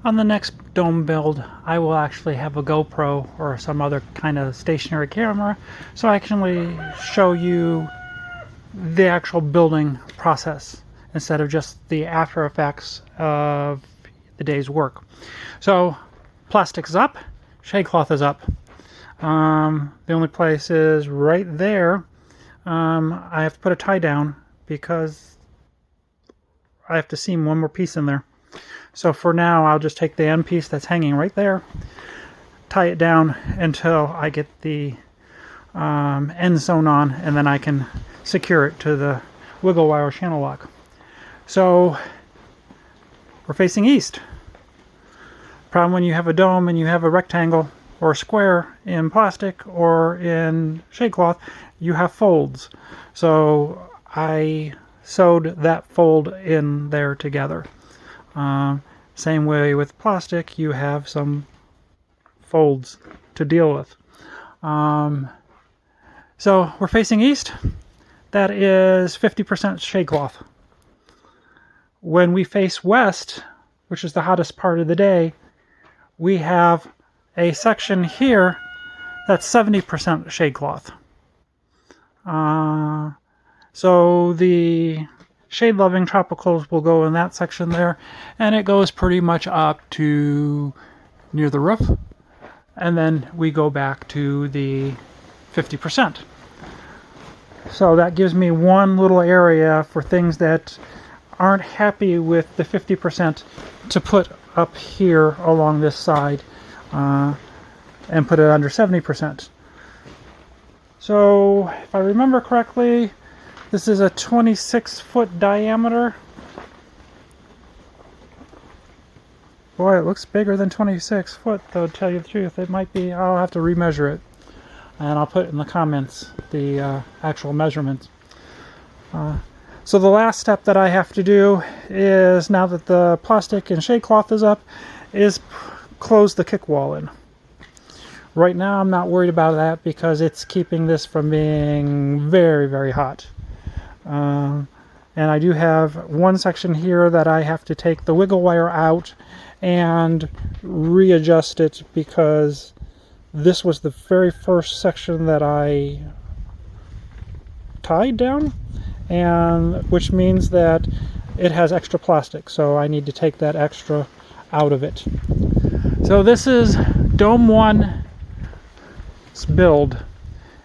On the next dome build, I will actually have a GoPro or some other kind of stationary camera so I can actually show you the actual building process instead of just the after effects of the day's work. So plastic's up, shade cloth is up. The only place is right there. I have to put a tie down because I have to seam one more piece in there. So for now, I'll just take the end piece that's hanging right there, tie it down until I get the end sewn on, and then I can secure it to the wiggle wire channel lock. So we're facing east. Problem when you have a dome and you have a rectangle or a square in plastic or in shade cloth, you have folds. So I sewed that fold in there together. Same way with plastic, you have some folds to deal with. So we're facing east. That is 50% shade cloth. When we face west, which is the hottest part of the day, we have a section here that's 70% shade cloth. So the shade-loving tropicals will go in that section there, and it goes pretty much up to near the roof, and then we go back to the 50%. So that gives me one little area for things that aren't happy with the 50% to put up here along this side and put it under 70%. So if I remember correctly, this is a 26-foot diameter. Boy, it looks bigger than 26 foot, though, to tell you the truth. It might be, I'll have to remeasure it. And I'll put in the comments the actual measurements. So the last step that I have to do is, now that the plastic and shade cloth is up, is close the kick wall in. Right now I'm not worried about that because it's keeping this from being very, very hot. And I do have one section here that I have to take the wiggle wire out and readjust it, because this was the very first section that I tied down, and which means that it has extra plastic, so I need to take that extra out of it. So this is Dome 1's build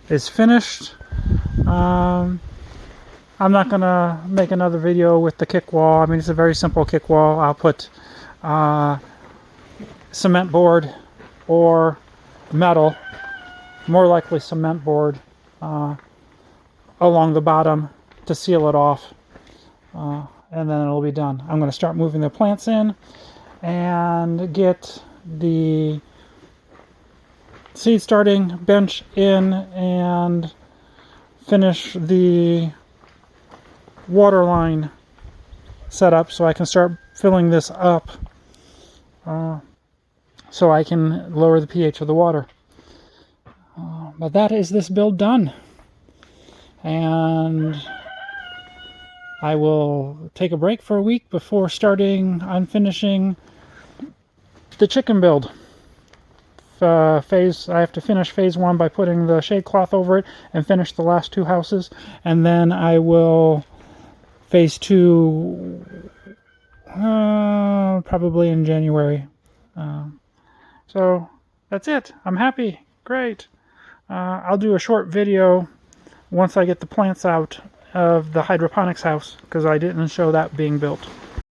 is finished. I'm not going to make another video with the kick wall. I mean, it's a very simple kick wall. I'll put cement board or metal, more likely cement board, along the bottom to seal it off, and then it'll be done. I'm going to start moving the plants in and get the seed starting bench in and finish the water line set up so I can start filling this up so I can lower the pH of the water. But that is this build done, and I will take a break for a week before starting on finishing the chicken build. I have to finish phase 1 by putting the shade cloth over it and finish the last 2 houses, and then I will phase 2 probably in January. So that's it. I'm happy. Great. I'll do a short video once I get the plants out of the hydroponics house, because I didn't show that being built.